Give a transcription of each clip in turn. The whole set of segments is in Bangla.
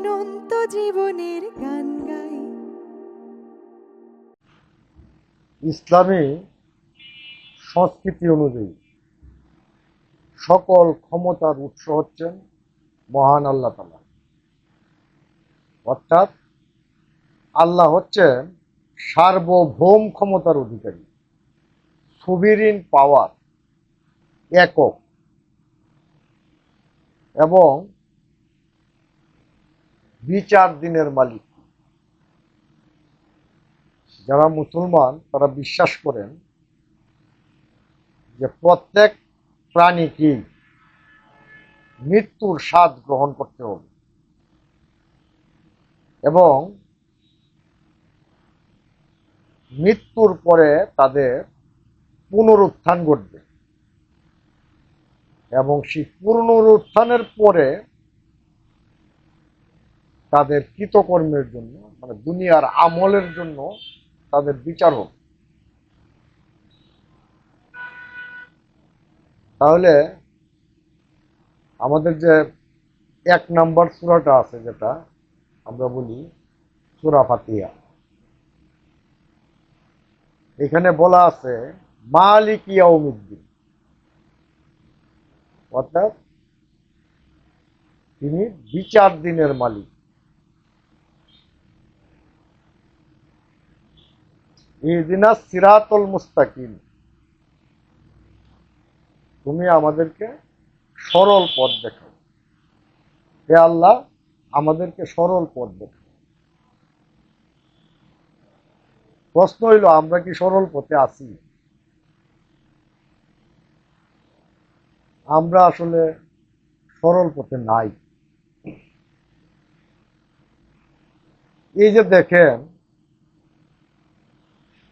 অনন্ত জীবনের গান গাই। ইসলামী সংস্কৃতি অনুযায়ী সকল ক্ষমতার উৎস হচ্ছেন মহান আল্লাহ তাআলা। অর্থাৎ আল্লাহ হচ্ছেন সার্বভৌম ক্ষমতার অধিকারী, সুবিরিন পাওয়ার, একক এবং বিচার দিনের মালিক। যারা মুসলমান তারা বিশ্বাস করেন যে প্রত্যেক প্রাণীকেই মৃত্যুর স্বাদ গ্রহণ করতে হবে এবং মৃত্যুর পরে তাদের পুনরুত্থান ঘটবে এবং সেই পুনরুত্থানের পরে তাদের কৃতকর্মের জন্য মানে দুনিয়ার আমলের জন্য তাদের বিচার হবে। তাহলে আমাদের যে 1 নম্বর সূরাটা আছে, যেটা আমরা বলি সূরা ফাতিহা, এখানে বলা আছে মালিক ইয়াউমিদ্দিন, অর্থাৎ তিনি বিচার দিনের মালিক। ইহদিনাস সিরাতুল মুস্তাকিম, তুমি আমাদেরকে সরল পথ দেখাও। হে আল্লাহ, আমাদেরকে সরল পথ দেখাও। প্রশ্ন হইল, আমরা কি সরল পথে আছি? আমরা আসলে সরল পথে নাই। এই যে দেখেন,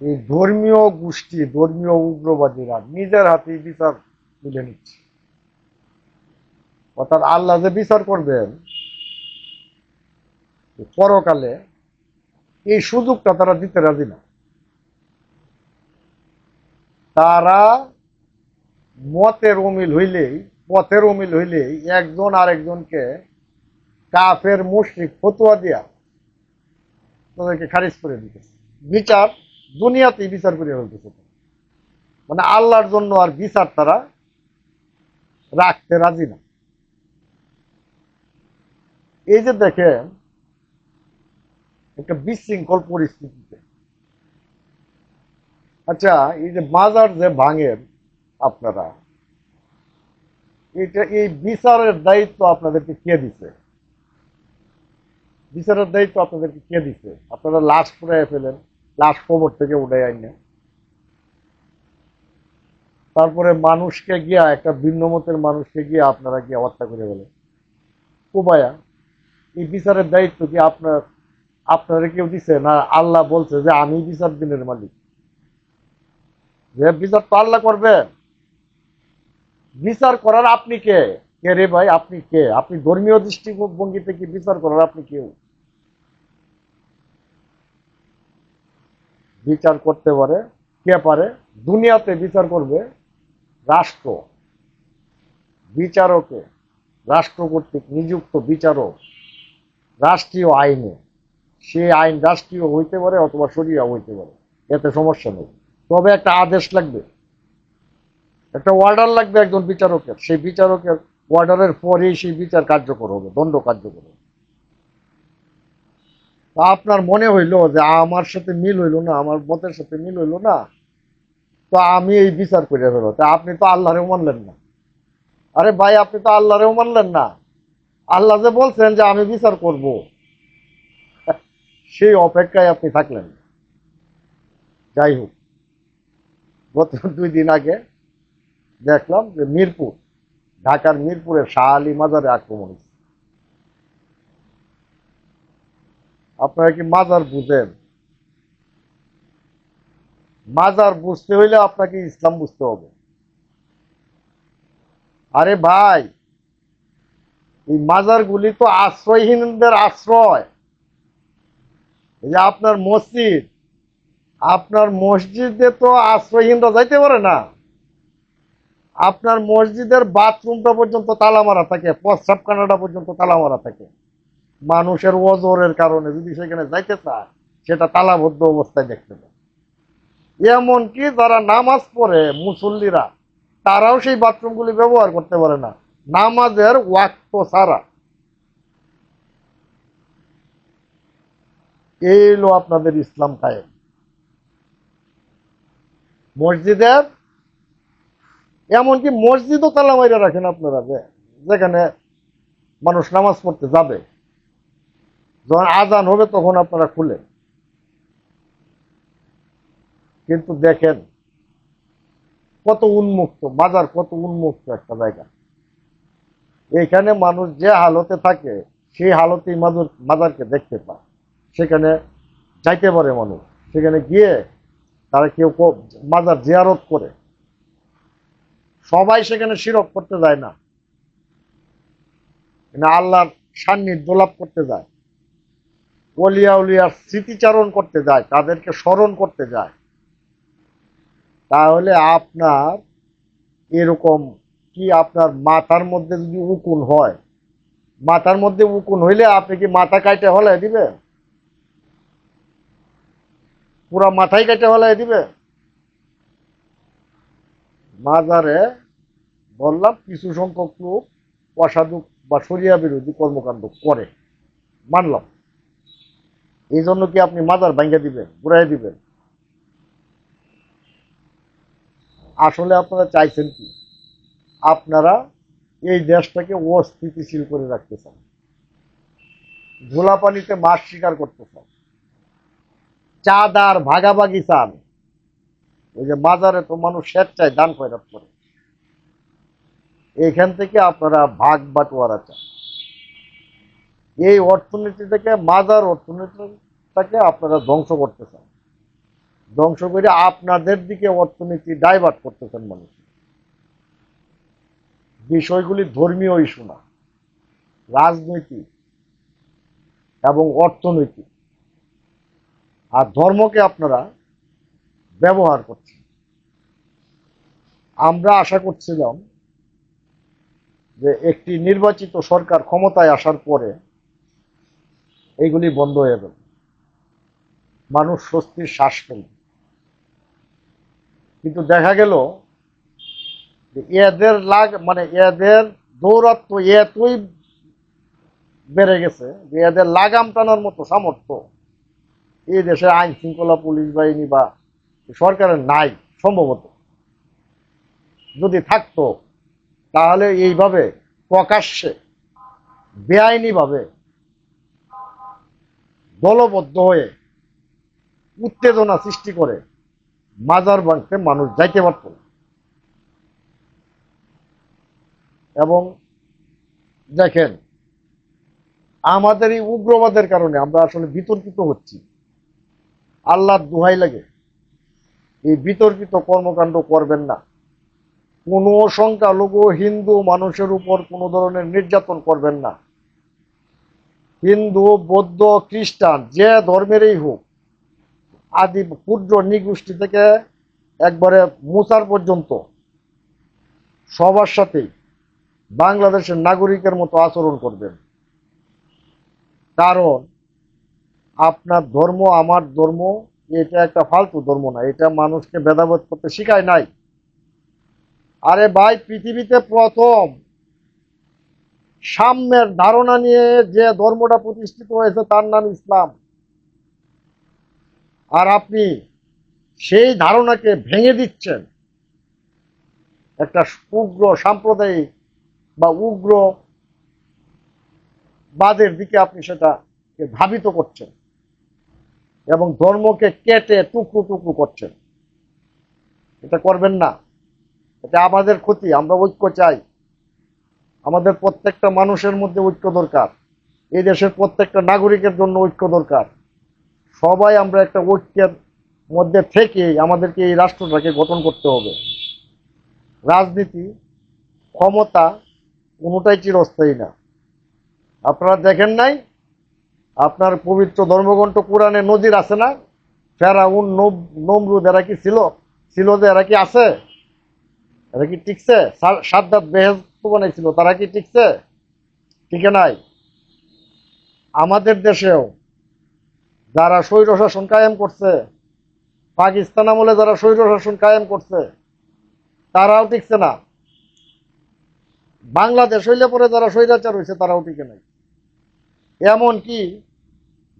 এই ধর্মীয় গোষ্ঠী, ধর্মীয় উগ্রবাদীরা নিজের হাতে বিচার তুলে নিচ্ছে। অর্থাৎ আল্লাহ যে বিচার করবেন পরকালে, এই সুযোগটা তারা দিতে রাজি না। তারা মতের অমিল হইলেই, পথের অমিল হইলেই একজন আরেকজনকে কাফের মুশরিক ফতোয়া দিয়া তাদেরকে খারিজ করে দিতেছে। বিচার দুনিয়াতেই বিচার করে ফেলতেছে। মানে আল্লাহর জন্য আর বিচার তারা রাখতে রাজি না। এই যে দেখেন, একটা বিশৃঙ্খল পরিস্থিতিতে, আচ্ছা এই যে মাজার যে ভাঙেন আপনারা, এটা এই বিচারের দায়িত্ব আপনাদেরকে কে দিছে? বিচারের দায়িত্ব আপনাদেরকে কে দিছে? আপনারা লাশ পুড়াই ফেলেন, লাশ কবর থেকে উঠে আইনে, তারপরে মানুষকে গিয়া, একটা ভিন্ন মতের মানুষকে গিয়া আপনারা গিয়া হত্যা করে ফেলেন কোবায়া। এই বিচারের দায়িত্ব কি আপনারা কেউ দিছে না? আল্লাহ বলছে যে আমি বিচার দিনের মালিক, যে বিচার তো আল্লাহ করবেন। বিচার করার আপনি কে? কে রে ভাই, আপনি কে? আপনি ধর্মীয় দৃষ্টিভঙ্গিতে কি বিচার করার আপনি কেউ? বিচার করতে পারে কে পারে? দুনিয়াতে বিচার করবে রাষ্ট্র, বিচারকে রাষ্ট্র কর্তৃক নিযুক্ত বিচারক, রাষ্ট্রীয় আইনে। সে আইন রাষ্ট্রীয় হইতে পারে অথবা শরিয়া হইতে পারে, এতে সমস্যা নেই। তবে একটা আদেশ লাগবে, একটা অর্ডার লাগবে একজন বিচারকের। সেই বিচারকের অর্ডারের পরেই সেই বিচার কার্যকর হবে, দণ্ড কার্যকর হবে। আপনার মনে হইলো যে আমার সাথে মিল হইলো না, আমার মতের সাথে মিল হইলো না, তো আমি এই বিচার করে ফেলো, তা আপনি তো আল্লাহরেও মানলেন না। আরে ভাই, আপনি তো আল্লাহরেও মানলেন না। আল্লাহ যে বলছেন যে আমি বিচার করব, সেই অপেক্ষায় আপনি থাকলেন। যাই হোক, গত 2 দিন আগে দেখলাম যে মিরপুর, ঢাকার মিরপুরের শাহ আলী মাজারে আক্রমণ হয়েছে। আপনারা কি মাজার বুঝেন? মাজার বুঝতে হইলে আপনাকে ইসলাম বুঝতে হবে। আরে ভাই, এই মাজারগুলি তো আশ্রয়হীনদের আশ্রয়। এই যে আপনার মসজিদ, আপনার মসজিদে তো আশ্রয়হীনরা যাইতে পারে না। আপনার মসজিদের বাথরুমটা পর্যন্ত তালা মারা থাকে, প্রস্রাবখানাটা পর্যন্ত তালা মারা থাকে। মানুষের ওজরের কারণে যদি সেখানে যাইতে চায় সেটা তালাবদ্ধ অবস্থায় দেখতে পায়। এমনকি যারা নামাজ পড়ে মুসল্লিরা, তারাও সেই বাথরুমগুলি ব্যবহার করতে পারে না নামাজের ওয়াক্ত ছাড়া। এই হলো আপনাদের ইসলাম কায়েম। মসজিদের, এমনকি মসজিদও তালা মাইরা রাখেন আপনারা, যেখানে মানুষ নামাজ পড়তে যাবে, যখন আজান হবে তখন আপনারা খুলেন। কিন্তু দেখেন কত উন্মুক্ত বাজার, কত উন্মুক্ত একটা জায়গা। এইখানে মানুষ যে হালতে থাকে সেই হালতেই বাজারকে দেখতে পায়। সেখানে যাইতে পারে মানুষ, সেখানে গিয়ে তারা কেউ বাজার জিয়ারত করে। সবাই সেখানে শিরক করতে যায় না, আল্লাহর সান্নিধ্য লাভ করতে যায়, অলিয়া উলিয়ার স্মৃতিচারণ করতে যায়, তাদেরকে স্মরণ করতে যায়। তাহলে আপনার এরকম কি, আপনার মাথার মধ্যে যদি উকুন হয়, মাথার মধ্যে উকুন হইলে আপনি কি মাথা কাইটে হলাই দিবেন? পুরা মাথায় কাইটে হলাই দিবে? মাজারে বললাম কিছু সংখ্যক লোক অসাধু বা শরিয়া বিরোধী কর্মকাণ্ড করে, মানলাম। এই জন্য কি আপনি মাজার ভাঙ্গা দিবেন, ঘুরাই দিবেন? আসলে আপনারা চাইছেন কি? আপনারা এই দেশটাকে অস্থিতিশীল করে রাখতে চান, ধুলা পানিতে মাছ শিকার করতে চান, চাঁদার ভাগাভাগি চান। ওই যে বাজারে তো মানুষ স্বেচ্ছায় দান খয়রাত করে, এইখান থেকে আপনারা ভাগ বাটোয়ারা চান। এই অর্থনীতি থেকে, মাজার অর্থনীতিটাকে আপনারা ধ্বংস করতে চান, ধ্বংস করে আপনাদের দিকে অর্থনীতি ডাইভার্ট করতেছেন মানুষ। বিষয়গুলি ধর্মীয় ইস্যু না, রাজনৈতিক এবং অর্থনৈতিক। আর ধর্মকে আপনারা ব্যবহার করছেন। আমরা আশা করছিলাম যে একটি নির্বাচিত সরকার ক্ষমতায় আসার পরে এইগুলি বন্ধ হয়ে যাবে, মানুষ স্বস্তির শ্বাস ফেলবে। কিন্তু দেখা গেল যে এদের এদের দৌরাত্ম এতই বেড়ে গেছে যে এদের লাগাম টানার মতো সামর্থ্য এই দেশে আইন শৃঙ্খলা পুলিশ বাহিনী বা সরকারের নাই। সম্ভবত যদি থাকতো তাহলে এইভাবে প্রকাশ্যে বেআইনিভাবে দলবদ্ধ হয়ে উত্তেজনা সৃষ্টি করে মাজার ভাঙতে মানুষ যাইতে পারত। এবং দেখেন, আমাদের এই উগ্রবাদের কারণে আমরা আসলে বিতর্কিত হচ্ছি। আল্লাহর দোহাই লাগে, এই বিতর্কিত কর্মকাণ্ড করবেন না। কোনো সংখ্যালঘু হিন্দু মানুষের উপর কোনো ধরনের নির্যাতন করবেন না। হিন্দু, বৌদ্ধ, খ্রিস্টান, যে ধর্মেরই হোক, আদি ক্ষুদ্র নিগোষ্ঠী থেকে একবারে মুসার পর্যন্ত সবার সাথেই বাংলাদেশের নাগরিকের মতো আচরণ করবেন। কারণ আপনার ধর্ম আমার ধর্ম এটা একটা ফালতু ধর্ম না, এটা মানুষকে ভেদাভেদ করতে শিখায় নাই। আরে ভাই, পৃথিবীতে প্রথম সাম্যের ধারণা নিয়ে যে ধর্মটা প্রতিষ্ঠিত হয়েছে তার নাম ইসলাম। আর আপনি সেই ধারণাকে ভেঙে দিচ্ছেন, একটা উগ্র সাম্প্রদায়িক বা উগ্র বাদের দিকে আপনি সেটাকে ধাবিত করছেন এবং ধর্মকে কেটে টুকরো টুকরো করছেন। এটা করবেন না, এটা আমাদের ক্ষতি। আমরা ঐক্য চাই, আমাদের প্রত্যেকটা মানুষের মধ্যে ঐক্য দরকার, এই দেশের প্রত্যেকটা নাগরিকের জন্য ঐক্য দরকার। সবাই আমরা একটা ঐক্যের মধ্যে থেকে আমাদেরকে এই রাষ্ট্রটাকে গঠন করতে হবে। রাজনীতি, ক্ষমতা কোনোটাই চিরস্থায়ী না। আপনারা দেখেন নাই, আপনার পবিত্র ধর্মগ্রন্থ কোরআনে নজির আছে না? ফেরাউন, নমরুদ, এরা কি ছিল? যে এরা কি আছে? এরা কি টিকছে? সাদ্দাত বেহেশত বানাইছিল, তারা কি টিকছে? টিকে নাই। আমাদের দেশেও যারা স্বৈরশাসন কায়েম করছে, পাকিস্তান আমলে যারা স্বৈরশাসন কায়েম করছে, তারাও টিকছে না। বাংলাদেশ হইলে পরে যারা স্বৈরাচার হয়েছে তারাও টিকে নাই। এমনকি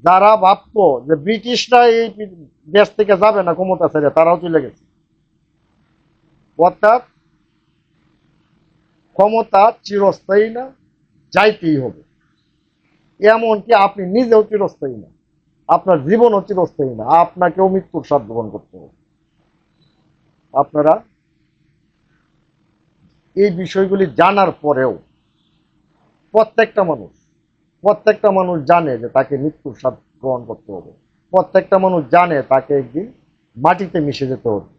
যারা ভাবতো যে ব্রিটিশরা এই দেশ থেকে যাবে না ক্ষমতা ছেড়ে, তারাও চলে গেছে। অর্থাৎ ক্ষমতা চিরস্থায়ী না, যাইতেই হবে। এমনকি আপনি নিজেও চিরস্থায়ী না, আপনার জীবনও চিরস্থায়ী না, আপনাকেও মৃত্যুর স্বাদ গ্রহণ করতে হবে। আপনারা এই বিষয়গুলি জানার পরেও প্রত্যেকটা মানুষ জানে যে তাকে মৃত্যুর স্বাদ গ্রহণ করতে হবে। প্রত্যেকটা মানুষ জানে তাকে একদিন মাটিতে মিশে যেতে হবে,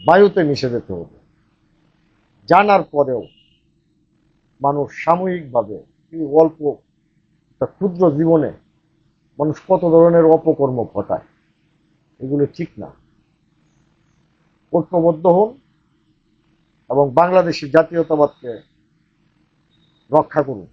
বায়ুতে মিশে যেতে হবে। জানার পরেও মানুষ সাময়িকভাবে এই অল্প একটা ক্ষুদ্র জীবনে মানুষ কত ধরনের অপকর্ম ঘটায়, এগুলো ঠিক না। ঐক্যবদ্ধ হন এবং বাংলাদেশি জাতীয়তাবাদকে রক্ষা করুন।